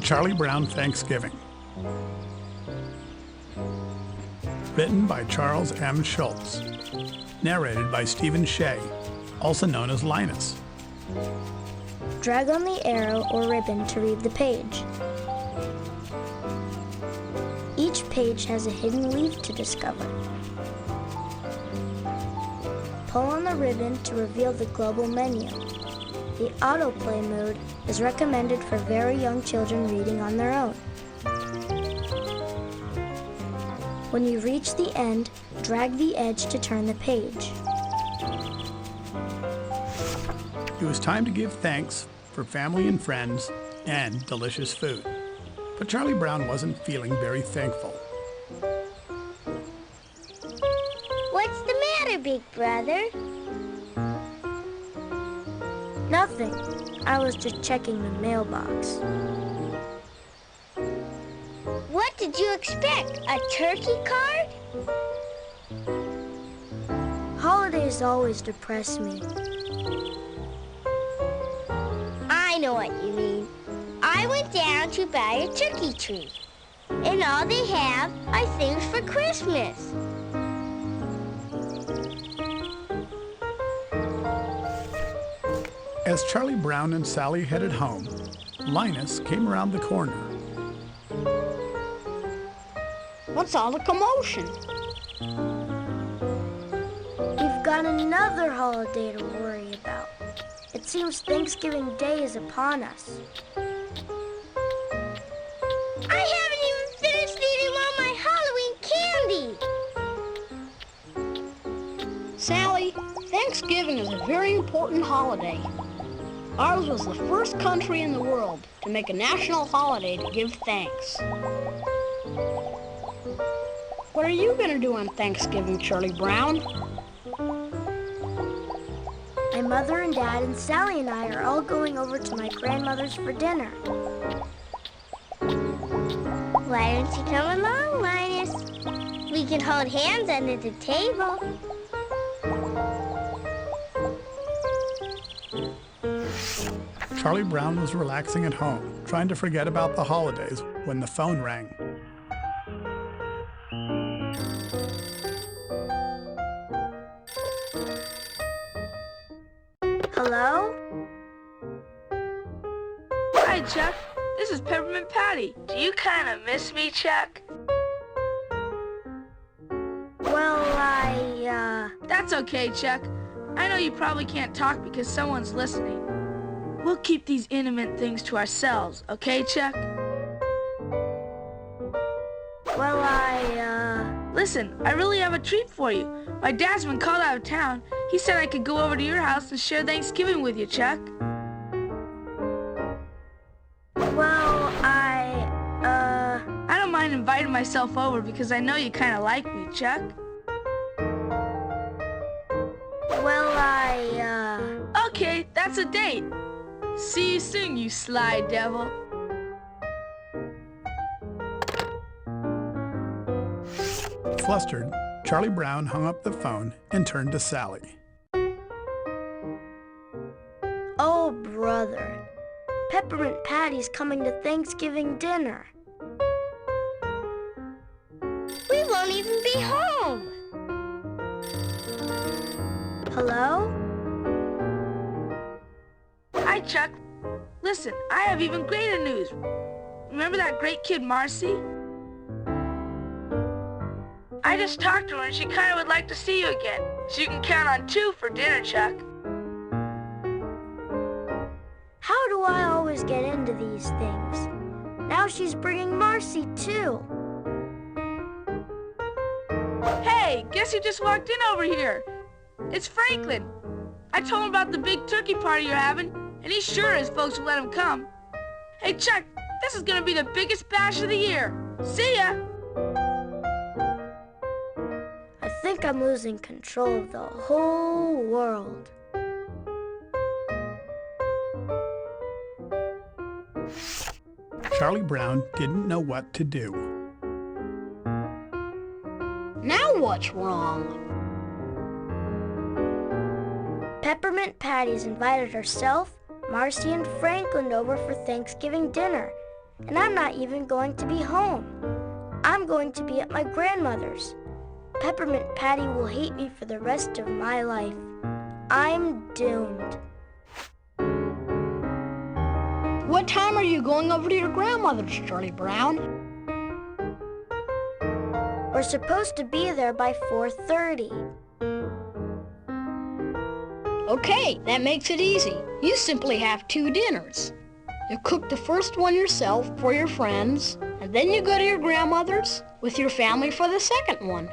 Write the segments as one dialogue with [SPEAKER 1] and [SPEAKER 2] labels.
[SPEAKER 1] Charlie Brown Thanksgiving. Written by Charles M. Schultz. Narrated by Stephen Shea, also known as Linus.
[SPEAKER 2] Drag on the arrow or ribbon to read the page. Each page has a hidden leaf to discover. Pull on the ribbon to reveal the global menu. The autoplay mode is recommended for very young children reading on their own. When you reach the end, drag the edge to turn the page.
[SPEAKER 1] It was time to give thanks for family and friends and delicious food. But Charlie Brown wasn't feeling very thankful.
[SPEAKER 3] What's the matter, big brother?
[SPEAKER 2] Nothing. I was just checking the mailbox.
[SPEAKER 3] What did you expect? A turkey card?
[SPEAKER 2] Holidays always depress me.
[SPEAKER 3] I know what you mean. I went down to buy a turkey tree, and all they have are things for Christmas.
[SPEAKER 1] As Charlie Brown and Sally headed home, Linus came around the corner.
[SPEAKER 4] What's all the commotion?
[SPEAKER 2] We've got another holiday to worry about. It seems Thanksgiving Day is upon us.
[SPEAKER 3] I haven't even finished eating all my Halloween candy.
[SPEAKER 4] Sally, Thanksgiving is a very important holiday. Ours was the first country in the world to make a national holiday to give thanks. What are you going to do on Thanksgiving, Charlie Brown?
[SPEAKER 2] My mother and dad and Sally and I are all going over to my grandmother's for dinner.
[SPEAKER 3] Why don't you come along, Linus? We can hold hands under the table.
[SPEAKER 1] Charlie Brown was relaxing at home, trying to forget about the holidays when the phone rang.
[SPEAKER 2] Hello?
[SPEAKER 5] Hi, Chuck. This is Peppermint Patty. Do you kind of miss me, Chuck?
[SPEAKER 2] Well,
[SPEAKER 5] That's okay, Chuck. I know you probably can't talk because someone's listening. We'll keep these intimate things to ourselves, okay, Chuck?
[SPEAKER 2] Well,
[SPEAKER 5] Listen, I really have a treat for you. My dad's been called out of town. He said I could go over to your house and share Thanksgiving with you, Chuck.
[SPEAKER 2] Well,
[SPEAKER 5] I don't mind inviting myself over because I know you kind of like me, Chuck.
[SPEAKER 2] well,
[SPEAKER 5] Okay, that's a date. See you soon, you sly devil.
[SPEAKER 1] Flustered, Charlie Brown hung up the phone and turned to Sally.
[SPEAKER 2] Oh, brother. Peppermint Patty's coming to Thanksgiving dinner.
[SPEAKER 3] We won't even be home.
[SPEAKER 2] Hello?
[SPEAKER 5] Hi, Chuck. Listen, I have even greater news. Remember that great kid, Marcy? I just talked to her and she kind of would like to see you again. So you can count on 2 for dinner, Chuck.
[SPEAKER 2] How do I always get into these things? Now she's bringing Marcy, too.
[SPEAKER 5] Hey, guess who just walked in over here? It's Franklin. I told him about the big turkey party you're having, and he's sure his folks will let him come. Hey, Chuck, this is gonna be the biggest bash of the year. See ya!
[SPEAKER 2] I think I'm losing control of the whole world.
[SPEAKER 1] Charlie Brown didn't know what to do.
[SPEAKER 4] Now what's wrong?
[SPEAKER 2] Peppermint Patty's invited herself, Marcy, and Franklin over for Thanksgiving dinner, And I'm not even going to be home. I'm going to be at my grandmother's. Peppermint Patty will hate me for the rest of my life. I'm doomed.
[SPEAKER 4] What time are you going over to your grandmother's, Charlie Brown?
[SPEAKER 2] We're supposed to be there by 4:30.
[SPEAKER 4] Okay, that makes it easy. You simply have 2 dinners. You cook the first one yourself for your friends, and then you go to your grandmother's with your family for the second one.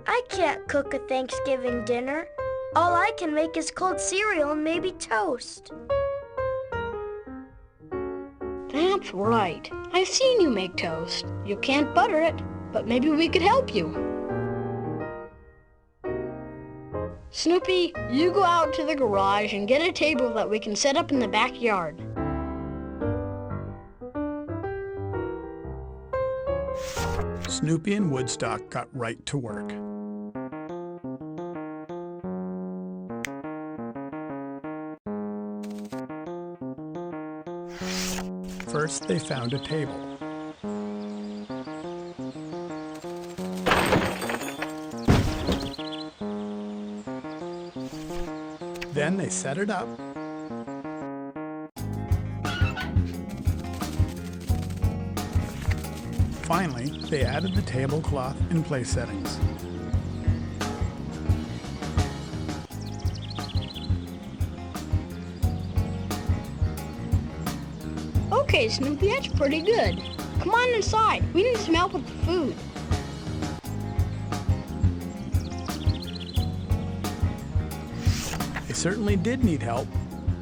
[SPEAKER 2] I can't cook a Thanksgiving dinner. All I can make is cold cereal and maybe toast.
[SPEAKER 4] That's right. I've seen you make toast. You can't butter it, but maybe we could help you. Snoopy, you go out to the garage and get a table that we can set up in the backyard.
[SPEAKER 1] Snoopy and Woodstock got right to work. First, they found a table. Then they set it up. Finally, they added the tablecloth and place settings.
[SPEAKER 4] Okay, Snoopy, that's pretty good. Come on inside. We need some help with the food.
[SPEAKER 1] They certainly did need help.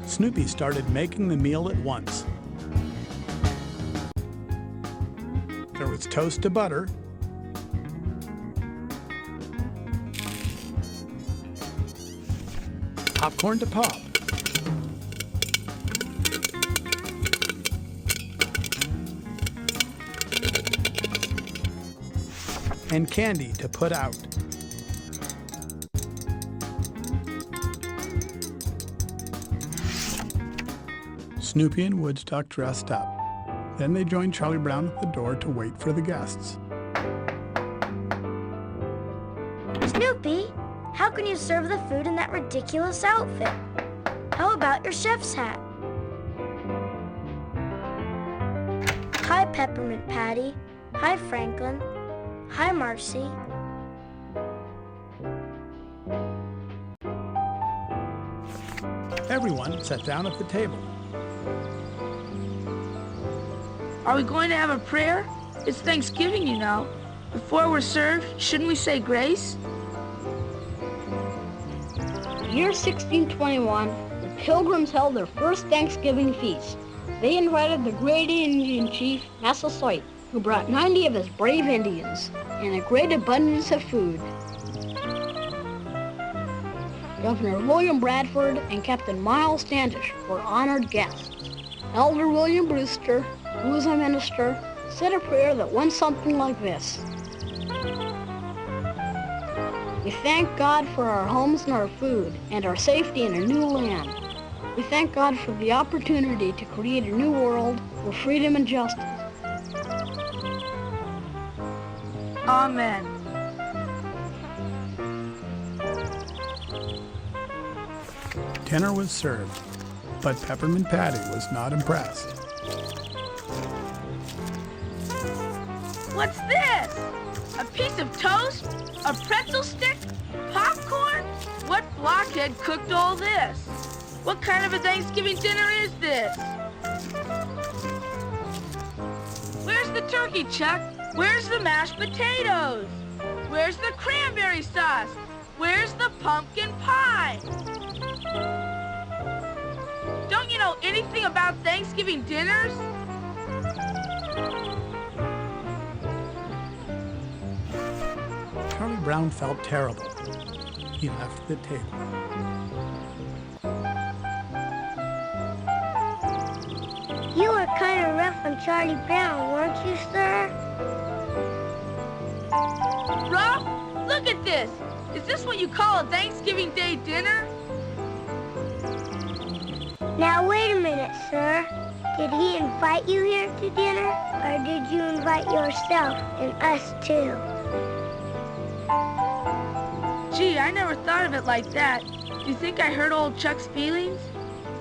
[SPEAKER 1] Snoopy started making the meal at once. There was toast to butter, popcorn to pop, and candy to put out. Snoopy and Woodstock dressed up. Then they joined Charlie Brown at the door to wait for the guests.
[SPEAKER 2] Snoopy, how can you serve the food in that ridiculous outfit? How about your chef's hat? Hi, Peppermint Patty. Hi, Franklin. Hi, Marcy.
[SPEAKER 1] Everyone sat down at the table.
[SPEAKER 5] Are we going to have a prayer? It's Thanksgiving, you know. Before we're served, shouldn't we say grace?
[SPEAKER 4] Year 1621, the Pilgrims held their first Thanksgiving feast. They invited the great Indian chief, Massasoit, who brought 90 of his brave Indians and a great abundance of food. Governor William Bradford and Captain Miles Standish were honored guests. Elder William Brewster, who was a minister, said a prayer that went something like this. We thank God for our homes and our food and our safety in a new land. We thank God for the opportunity to create a new world for freedom and justice.
[SPEAKER 5] Amen.
[SPEAKER 1] Dinner was served, but Peppermint Patty was not impressed.
[SPEAKER 5] What's this? A piece of toast? A pretzel stick? Popcorn? What blockhead cooked all this? What kind of a Thanksgiving dinner is this? Where's the turkey, Chuck? Where's the mashed potatoes? Where's the cranberry sauce? Where's the pumpkin pie? Don't you know anything about Thanksgiving dinners?
[SPEAKER 1] Charlie Brown felt terrible. He left the table.
[SPEAKER 3] You were kind of rough on Charlie Brown, weren't you, sir?
[SPEAKER 5] Rough? Look at this. Is this what you call a Thanksgiving Day dinner?
[SPEAKER 3] Now, wait a minute, sir. Did he invite you here to dinner, or did you invite yourself and us too?
[SPEAKER 5] Gee, I never thought of it like that. Do you think I hurt old Chuck's feelings?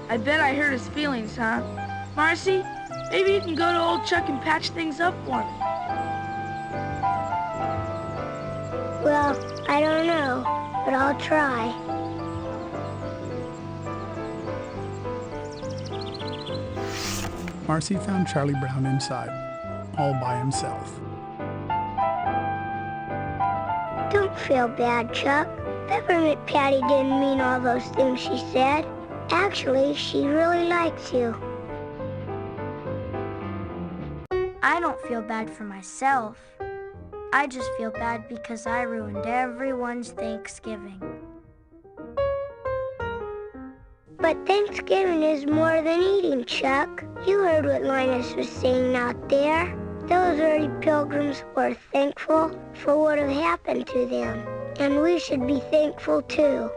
[SPEAKER 5] I bet I hurt his feelings, huh? Marcy, maybe you can go to old Chuck and patch things up for me.
[SPEAKER 3] Well, I don't know, but I'll try.
[SPEAKER 1] Marcy found Charlie Brown inside, all by himself.
[SPEAKER 3] Don't feel bad, Chuck. Peppermint Patty didn't mean all those things she said. Actually, she really likes you.
[SPEAKER 2] I don't feel bad for myself. I just feel bad because I ruined everyone's Thanksgiving.
[SPEAKER 3] But Thanksgiving is more than eating, Chuck. You heard what Linus was saying out there. Those early pilgrims were thankful for what had happened to them. And we should be thankful too.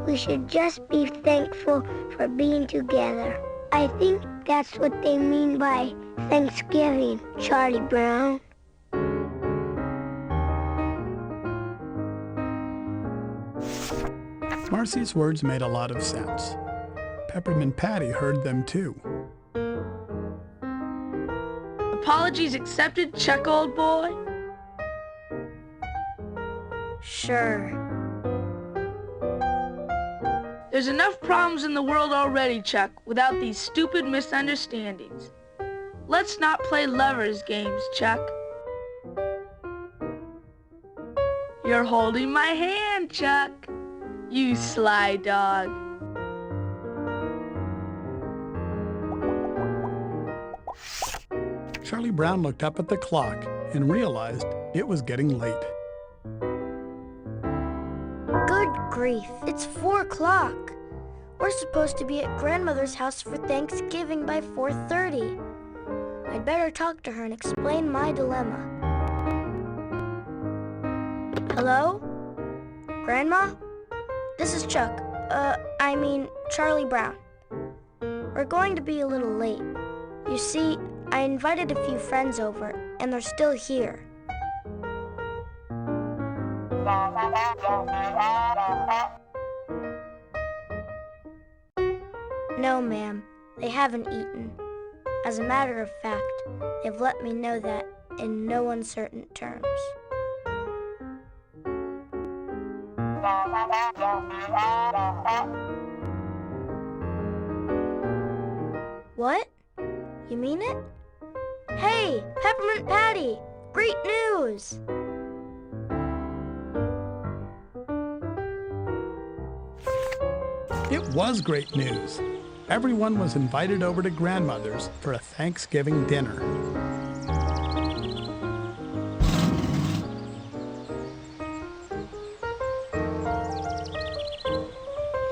[SPEAKER 3] We should just be thankful for being together. I think that's what they mean by Thanksgiving, Charlie Brown.
[SPEAKER 1] Marcy's words made a lot of sense. Peppermint Patty heard them too.
[SPEAKER 5] Apologies accepted, Chuck, old boy?
[SPEAKER 2] Sure.
[SPEAKER 5] There's enough problems in the world already, Chuck, without these stupid misunderstandings. Let's not play lovers' games, Chuck. You're holding my hand, Chuck. You sly dog.
[SPEAKER 1] Charlie Brown looked up at the clock and realized it was getting late.
[SPEAKER 2] Good grief, it's 4 o'clock. We're supposed to be at Grandmother's house for Thanksgiving by 4:30. I'd better talk to her and explain my dilemma. Hello? Grandma? This is Chuck. Charlie Brown. We're going to be a little late. You see, I invited a few friends over, and they're still here. No, ma'am, they haven't eaten. As a matter of fact, they've let me know that in no uncertain terms. What? You mean it? Hey, Peppermint Patty! Great news!
[SPEAKER 1] It was great news. Everyone was invited over to Grandmother's for a Thanksgiving dinner.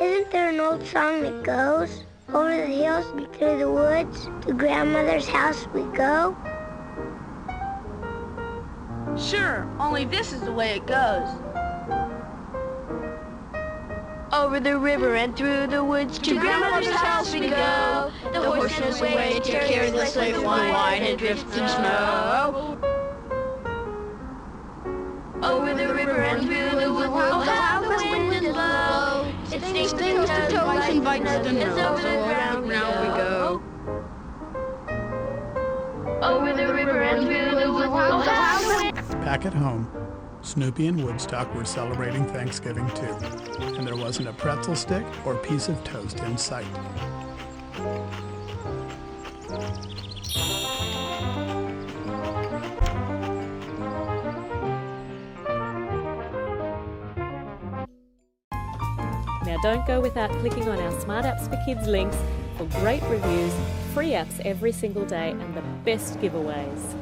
[SPEAKER 3] Isn't there an old song that goes, over the hills and through the woods, to Grandmother's house we go?
[SPEAKER 5] Sure, only this is the way it goes. Over the river and through the woods to Grandmother's house we go. The horses wait to carry the sleigh through wide and drifting snow. Over the river and through the woods, oh how the wind will blow. It sings to toes and bites the nose. Over the ground we go. Over the river and through the woods, oh how the wind.
[SPEAKER 1] Back at home, Snoopy and Woodstock were celebrating Thanksgiving too, and there wasn't a pretzel stick or piece of toast in sight.
[SPEAKER 6] Now don't go without clicking on our Smart Apps for Kids links for great reviews, free apps every single day, and the best giveaways.